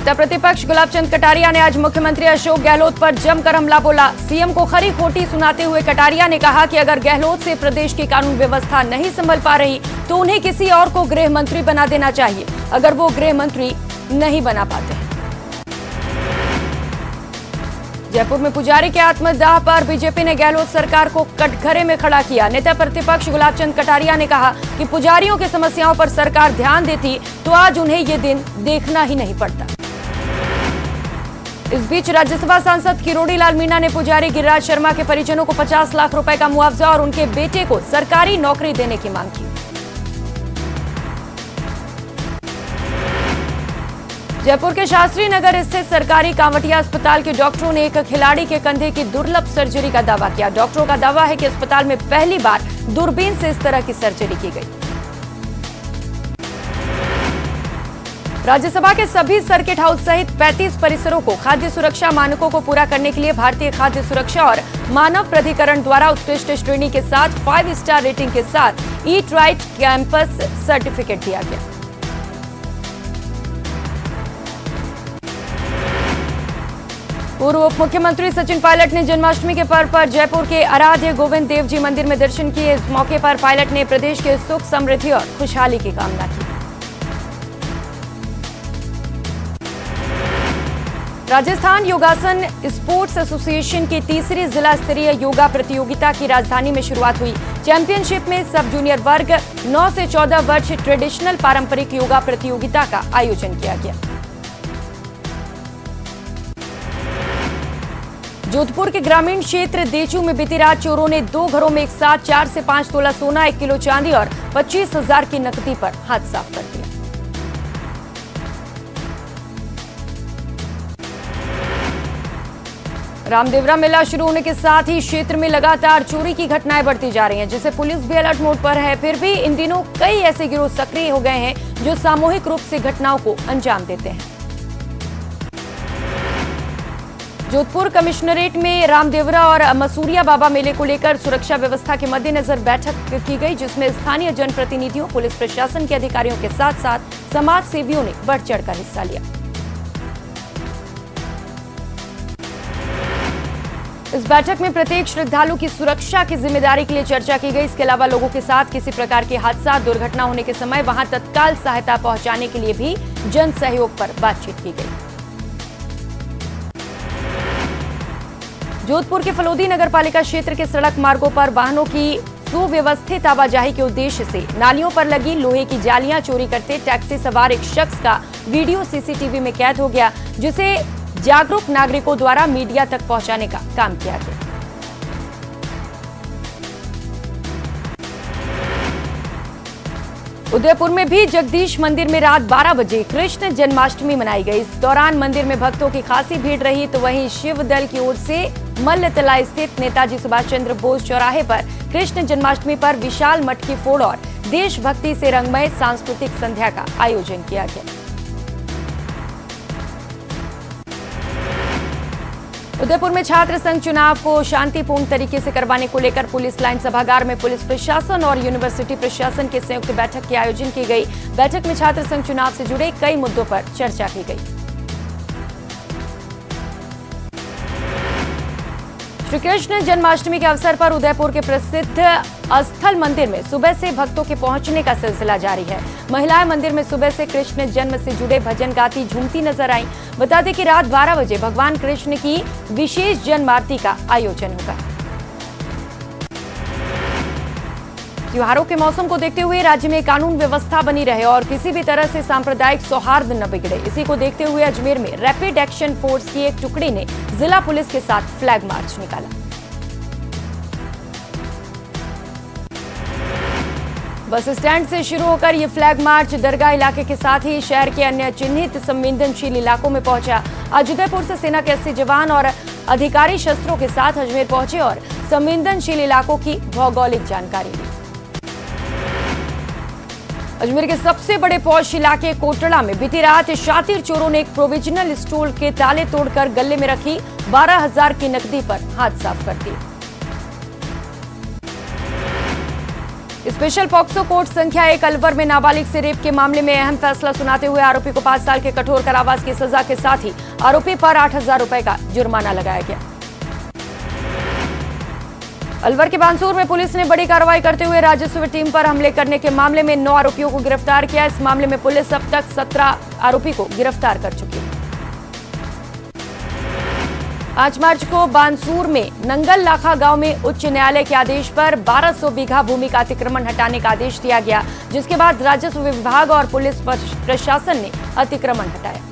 नेता प्रतिपक्ष गुलाबचंद कटारिया ने आज मुख्यमंत्री अशोक गहलोत पर जमकर हमला बोला। सीएम को खरी खोटी सुनाते हुए कटारिया ने कहा कि अगर गहलोत से प्रदेश की कानून व्यवस्था नहीं संभल पा रही तो उन्हें किसी और को गृह मंत्री बना देना चाहिए, अगर वो गृह मंत्री नहीं बना पाते। जयपुर में पुजारी के आत्मदाह पर बीजेपी ने गहलोत सरकार को कटघरे में खड़ा किया। नेता प्रतिपक्ष गुलाबचंद कटारिया ने कहा कि पुजारियों की समस्याओं पर सरकार ध्यान देती तो आज उन्हें ये दिन देखना ही नहीं पड़ता। इस बीच राज्यसभा सांसद किरोड़ी लाल मीणा ने पुजारी गिरिराज शर्मा के परिजनों को 50 लाख रुपए का मुआवजा और उनके बेटे को सरकारी नौकरी देने की मांग की। जयपुर के शास्त्री नगर स्थित सरकारी कांवटिया अस्पताल के डॉक्टरों ने एक खिलाड़ी के कंधे की दुर्लभ सर्जरी का दावा किया। डॉक्टरों का दावा है कि अस्पताल में पहली बार दूरबीन से इस तरह की सर्जरी की गई। राज्यसभा के सभी सर्किट हाउस सहित 35 परिसरों को खाद्य सुरक्षा मानकों को पूरा करने के लिए भारतीय खाद्य सुरक्षा और मानव प्राधिकरण द्वारा उत्कृष्ट श्रेणी के साथ 5 स्टार रेटिंग के साथ ईट राइट कैंपस सर्टिफिकेट दिया गया। पूर्व उप मुख्यमंत्री सचिन पायलट ने जन्माष्टमी के पर्व पर जयपुर के आराध्य गोविंद देव जी मंदिर में दर्शन किए। इस मौके पर पायलट ने प्रदेश के सुख समृद्धि और खुशहाली की कामना की। राजस्थान योगासन स्पोर्ट्स एसोसिएशन की तीसरी जिला स्तरीय योगा प्रतियोगिता की राजधानी में शुरुआत हुई। चैंपियनशिप में सब जूनियर वर्ग 9 से 14 वर्ष ट्रेडिशनल पारंपरिक योगा प्रतियोगिता का आयोजन किया गया। जोधपुर के ग्रामीण क्षेत्र देचू में बीती रात चोरों ने 2 घरों में एक साथ 4 से 5 तोला सोना, 1 किलो चांदी और 25,000 की नकदी पर हाथ साफ कर दिया। रामदेवरा मेला शुरू होने के साथ ही क्षेत्र में लगातार चोरी की घटनाएं बढ़ती जा रही हैं, जिससे पुलिस भी अलर्ट मोड पर है। फिर भी इन दिनों कई ऐसे गिरोह सक्रिय हो गए हैं जो सामूहिक रूप से घटनाओं को अंजाम देते हैं। जोधपुर कमिश्नरेट में रामदेवरा और मसूरिया बाबा मेले को लेकर सुरक्षा व्यवस्था के मद्देनजर बैठक की गई, जिसमें स्थानीय जनप्रतिनिधियों, पुलिस प्रशासन के अधिकारियों के साथ साथ समाज सेवियों ने बढ़ चढ़कर हिस्सा लिया। इस बैठक में प्रत्येक श्रद्धालु की सुरक्षा की जिम्मेदारी के लिए चर्चा की गई। इसके अलावा लोगों के साथ किसी प्रकार के हादसा, दुर्घटना होने के समय वहां तत्काल सहायता पहुंचाने के लिए भी जन सहयोग पर बातचीत की गई। जोधपुर के फलोदी नगरपालिका क्षेत्र के सड़क मार्गों पर वाहनों की सुव्यवस्थित आवाजाही के उद्देश्य से नालियों पर लगी लोहे की जालियां चोरी करते टैक्सी सवार एक शख्स का वीडियो सीसीटीवी में कैद हो गया, जिसे जागरूक नागरिकों द्वारा मीडिया तक पहुंचाने का काम किया गया। उदयपुर में भी जगदीश मंदिर में रात 12 बजे कृष्ण जन्माष्टमी मनाई गई। इस दौरान मंदिर में भक्तों की खासी भीड़ रही, तो वहीं शिव दल की ओर से मल्लतला स्थित नेताजी सुभाष चंद्र बोस चौराहे पर कृष्ण जन्माष्टमी पर विशाल मटकी फोड़ और देशभक्ति से रंगमय सांस्कृतिक संध्या का आयोजन किया गया। उदयपुर में छात्र संघ चुनाव को शांतिपूर्ण तरीके से करवाने को लेकर पुलिस लाइन सभागार में पुलिस प्रशासन और यूनिवर्सिटी प्रशासन के संयुक्त बैठक के आयोजन की गई। बैठक में छात्र संघ चुनाव से जुड़े कई मुद्दों पर चर्चा की गई। श्री कृष्ण जन्माष्टमी के अवसर पर उदयपुर के प्रसिद्ध अस्थल मंदिर में सुबह से भक्तों के पहुंचने का सिलसिला जारी है। महिलाएं मंदिर में सुबह से कृष्ण जन्म से जुड़े भजन गाती झूमती नजर आईं। बता दें कि रात 12 बजे भगवान कृष्ण की विशेष जन्म आरती का आयोजन होगा। त्योहारों के मौसम को देखते हुए राज्य में कानून व्यवस्था बनी रहे और किसी भी तरह से सांप्रदायिक सौहार्द न बिगड़े, इसी को देखते हुए अजमेर में रैपिड एक्शन फोर्स की एक टुकड़ी ने जिला पुलिस के साथ फ्लैग मार्च निकाला। बस स्टैंड से शुरू होकर ये फ्लैग मार्च दरगाह इलाके के साथ ही शहर के अन्य चिन्हित संवेदनशील इलाकों में पहुंचा। आज उदयपुर से सेना के 80 जवान और अधिकारी शस्त्रों के साथ अजमेर पहुंचे और संवेदनशील इलाकों की भौगोलिक जानकारी ली। अजमेर के सबसे बड़े पौष इलाके कोटड़ा में बीती रात शातिर चोरों ने एक प्रोविजनल स्टोर के ताले तोड़कर गले में रखी 12,000 की नकदी पर हाथ साफ कर दिए। स्पेशल पॉक्सो कोर्ट संख्या 1 अलवर में नाबालिग से रेप के मामले में अहम फैसला सुनाते हुए आरोपी को 5 साल के कठोर कारावास की सजा के साथ ही आरोपी पर 8,000 रुपए का जुर्माना लगाया गया। अलवर के बानसूर में पुलिस ने बड़ी कार्रवाई करते हुए राजस्व टीम पर हमले करने के मामले में 9 आरोपियों को गिरफ्तार किया। इस मामले में पुलिस अब तक 17 आरोपी को गिरफ्तार कर चुकी है। 5 मार्च को बानसूर में नंगल लाखा गांव में उच्च न्यायालय के आदेश पर 1200 बीघा भूमि का अतिक्रमण हटाने का आदेश दिया गया, जिसके बाद राजस्व विभाग और पुलिस प्रशासन ने अतिक्रमण हटाया।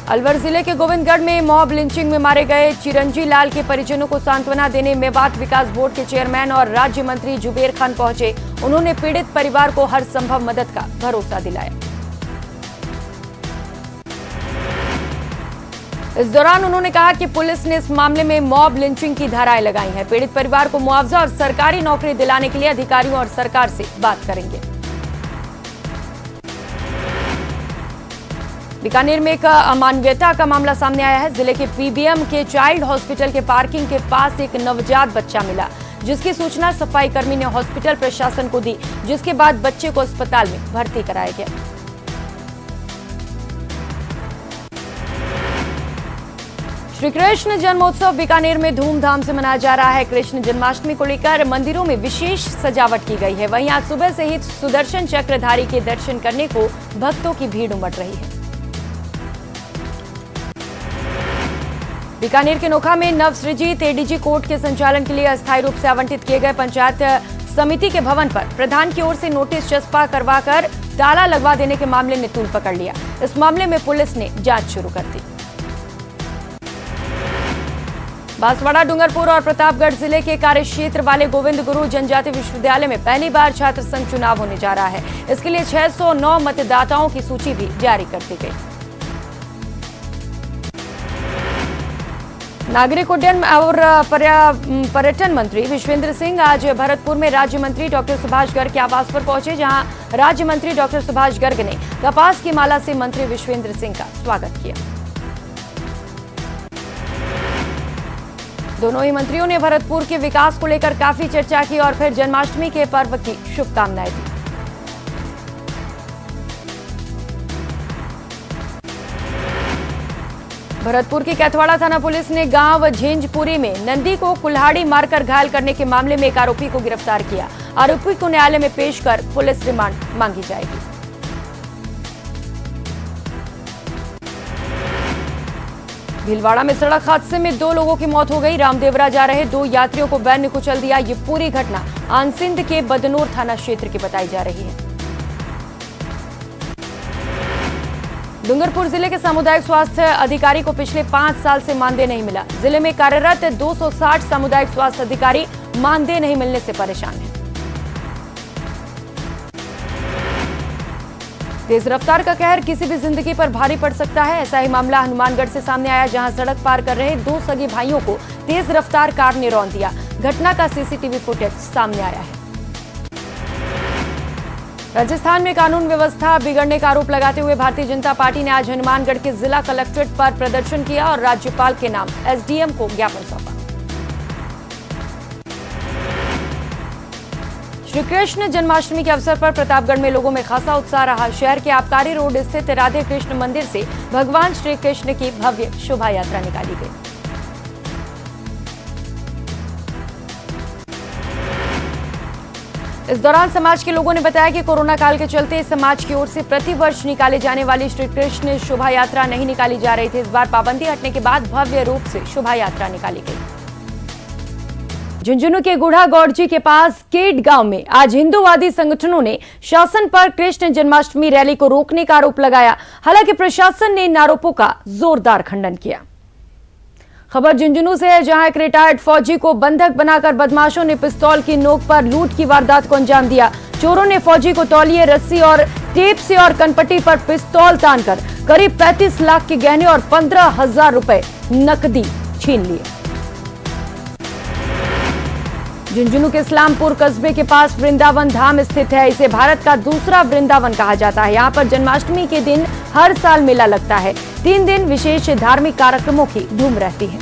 अलवर जिले के गोविंदगढ़ में मॉब लिंचिंग में मारे गए चिरंजी लाल के परिजनों को सांत्वना देने मेवात विकास बोर्ड के चेयरमैन और राज्य मंत्री जुबेर खान पहुंचे। उन्होंने पीड़ित परिवार को हर संभव मदद का भरोसा दिलाया। इस दौरान उन्होंने कहा कि पुलिस ने इस मामले में मॉब लिंचिंग की धाराएं लगाई हैं। पीड़ित परिवार को मुआवजा और सरकारी नौकरी दिलाने के लिए अधिकारियों और सरकार से बात करेंगे। बीकानेर में एक अमानवीयता का मामला सामने आया है। जिले के पीबीएम के चाइल्ड हॉस्पिटल के पार्किंग के पास एक नवजात बच्चा मिला, जिसकी सूचना सफाई कर्मी ने हॉस्पिटल प्रशासन को दी, जिसके बाद बच्चे को अस्पताल में भर्ती कराया गया। श्री कृष्ण जन्मोत्सव बीकानेर में धूमधाम से मनाया जा रहा है। कृष्ण जन्माष्टमी को लेकर मंदिरों में विशेष सजावट की गई है। वहीं आज सुबह से ही सुदर्शन चक्रधारी के दर्शन करने को भक्तों की भीड़ उमड़ रही है। बीकानेर के नोखा में नवसृजित एडीजी कोर्ट के संचालन के लिए अस्थायी रूप से आवंटित किए गए पंचायत समिति के भवन पर प्रधान की ओर से नोटिस चस्पा करवाकर ताला लगवा देने के मामले ने तूल पकड़ लिया। इस मामले में पुलिस ने जांच शुरू कर दी। बांसवाड़ा, डूंगरपुर और प्रतापगढ़ जिले के कार्यक्षेत्र वाले गोविंद गुरु जनजाति विश्वविद्यालय में पहली बार छात्र संघ चुनाव होने जा रहा है। इसके लिए 609 मतदाताओं की सूची भी जारी कर दी गई। नागरिक उड्डयन और पर्यटन मंत्री विश्वेंद्र सिंह आज भरतपुर में राज्य मंत्री डॉक्टर सुभाष गर्ग के आवास पर पहुंचे, जहां राज्य मंत्री डॉक्टर सुभाष गर्ग ने कपास की माला से मंत्री विश्वेंद्र सिंह का स्वागत किया। दोनों ही मंत्रियों ने भरतपुर के विकास को लेकर काफी चर्चा की और फिर जन्माष्टमी के पर्व की शुभकामनाएं दी। भरतपुर की कैथवाड़ा थाना पुलिस ने गांव झेंझपुरी में नंदी को कुल्हाड़ी मारकर घायल करने के मामले में एक आरोपी को गिरफ्तार किया। आरोपी को न्यायालय में पेश कर पुलिस रिमांड मांगी जाएगी। भीलवाड़ा में सड़क हादसे में 2 लोगों की मौत हो गई। रामदेवरा जा रहे 2 यात्रियों को वैन ने कुचल दिया। ये पूरी घटना आनसिंध के बदनूर थाना क्षेत्र की बताई जा रही है। डूंगरपुर जिले के सामुदायिक स्वास्थ्य अधिकारी को पिछले 5 साल से मानदेय नहीं मिला। जिले में कार्यरत 260 सामुदायिक स्वास्थ्य अधिकारी मानदेय नहीं मिलने से परेशान हैं। तेज रफ्तार का कहर किसी भी जिंदगी पर भारी पड़ सकता है। ऐसा ही मामला हनुमानगढ़ से सामने आया, जहां सड़क पार कर रहे 2 सगे भाइयों को तेज रफ्तार कार ने रौंद दिया। घटना का सीसीटीवी फुटेज सामने आया है। राजस्थान में कानून व्यवस्था बिगड़ने का आरोप लगाते हुए भारतीय जनता पार्टी ने आज हनुमानगढ़ के जिला कलेक्ट्रेट पर प्रदर्शन किया और राज्यपाल के नाम एसडीएम को ज्ञापन सौंपा। श्री कृष्ण जन्माष्टमी के अवसर पर प्रतापगढ़ में लोगों में खासा उत्साह रहा। शहर के आबकारी रोड स्थित राधे कृष्ण मंदिर से भगवान श्री कृष्ण की भव्य शोभा यात्रा निकाली गई। इस दौरान समाज के लोगों ने बताया कि कोरोना काल के चलते समाज की ओर से प्रतिवर्ष निकाले जाने वाली श्री कृष्ण शोभा यात्रा नहीं निकाली जा रही थी। इस बार पाबंदी हटने के बाद भव्य रूप से शोभा यात्रा निकाली गई। झुंझुनू के गुढ़ा गौड़जी के पास केट गांव में आज हिंदूवादी संगठनों ने शासन पर कृष्ण जन्माष्टमी रैली को रोकने का आरोप लगाया। हालांकि प्रशासन ने इन आरोपों का जोरदार खंडन किया। खबर झुंझुनू से है, जहां एक रिटायर्ड फौजी को बंधक बनाकर बदमाशों ने पिस्तौल की नोक पर लूट की वारदात को अंजाम दिया। चोरों ने फौजी को तौलिए, रस्सी और टेप से और कनपट्टी पर पिस्तौल तानकर करीब 35 लाख के गहने और 15,000 रुपए नकदी छीन लिए। झुंझुनू के इस्लामपुर कस्बे के पास वृंदावन धाम स्थित है। इसे भारत का दूसरा वृंदावन कहा जाता है। यहाँ पर जन्माष्टमी के दिन हर साल मेला लगता है। 3 दिन विशेष धार्मिक कार्यक्रमों की धूम रहती है।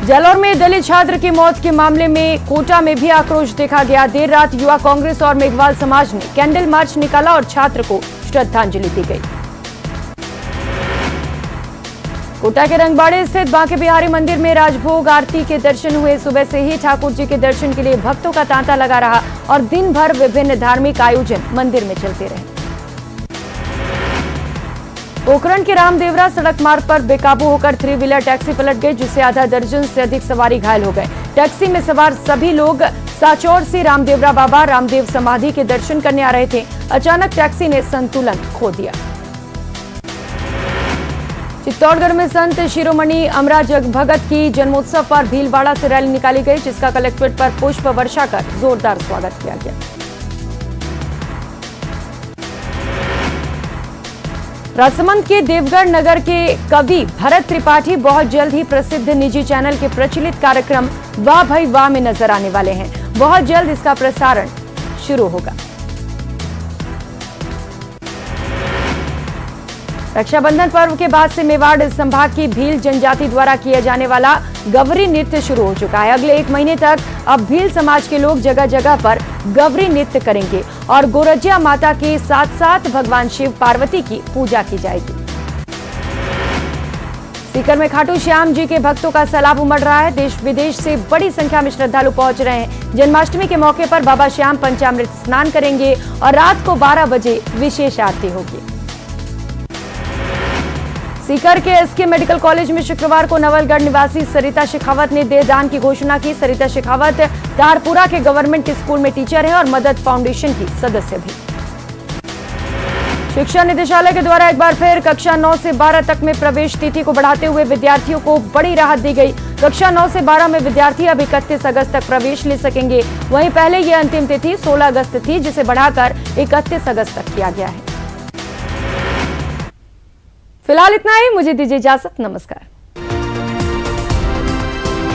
जालौर में दलित छात्र की मौत के मामले में कोटा में भी आक्रोश देखा गया। देर रात युवा कांग्रेस और मेघवाल समाज ने कैंडल मार्च निकाला और छात्र को श्रद्धांजलि दी गई। कोटा के रंगबाड़े स्थित बांके बिहारी मंदिर में राजभोग आरती के दर्शन हुए। सुबह से ही ठाकुर जी के दर्शन के लिए भक्तों का तांता लगा रहा और दिन भर विभिन्न धार्मिक आयोजन मंदिर में चलते रहे। पोखरण के रामदेवरा सड़क मार्ग पर बेकाबू होकर 3 व्हीलर टैक्सी पलट गई, जिससे आधा दर्जन से अधिक सवारी घायल हो गए। टैक्सी में सवार सभी लोग साचौर से रामदेवरा बाबा रामदेव समाधि के दर्शन करने आ रहे थे। अचानक टैक्सी ने संतुलन खो दिया। चित्तौड़गढ़ में संत शिरोमणि अमरा जगभगत की जन्मोत्सव पर भीलवाड़ा से रैली निकाली गई, जिसका कलेक्ट्रेट पर पुष्प वर्षा कर जोरदार स्वागत किया गया। राजसमंद के देवगढ़ नगर के कवि भरत त्रिपाठी बहुत जल्द ही प्रसिद्ध निजी चैनल के प्रचलित कार्यक्रम वाह भाई वाह में नजर आने वाले हैं। बहुत जल्द इसका प्रसारण शुरू होगा। रक्षाबंधन पर्व के बाद से मेवाड़ संभाग की भील जनजाति द्वारा किया जाने वाला गवरी नृत्य शुरू हो चुका है। अगले 1 महीने तक अब भील समाज के लोग जगह जगह पर गवरी नृत्य करेंगे और गोरजिया माता के साथ साथ भगवान शिव पार्वती की पूजा की जाएगी। सीकर में खाटू श्याम जी के भक्तों का सैलाब उमड़ रहा है। देश विदेश से बड़ी संख्या में श्रद्धालु पहुंच रहे हैं। जन्माष्टमी के मौके पर बाबा श्याम पंचामृत स्नान करेंगे और रात को 12 बजे विशेष आरती होगी। सीकर के एसके मेडिकल कॉलेज में शुक्रवार को नवलगढ़ निवासी सरिता शेखावत ने देहदान की घोषणा की। सरिता शेखावत तारपुरा के गवर्नमेंट स्कूल में टीचर है और मदद फाउंडेशन की सदस्य भी। शिक्षा निदेशालय के द्वारा एक बार फिर कक्षा 9 से 12 तक में प्रवेश तिथि को बढ़ाते हुए विद्यार्थियों को बड़ी राहत दी गई। कक्षा 9 से 12 में विद्यार्थी अब 31 अगस्त तक प्रवेश ले सकेंगे। वहीं पहले यह अंतिम तिथि 16 अगस्त थी, जिसे बढ़ाकर 31 अगस्त तक किया गया है। फिलहाल इतना ही, मुझे दीजिए इजाजत। नमस्कार।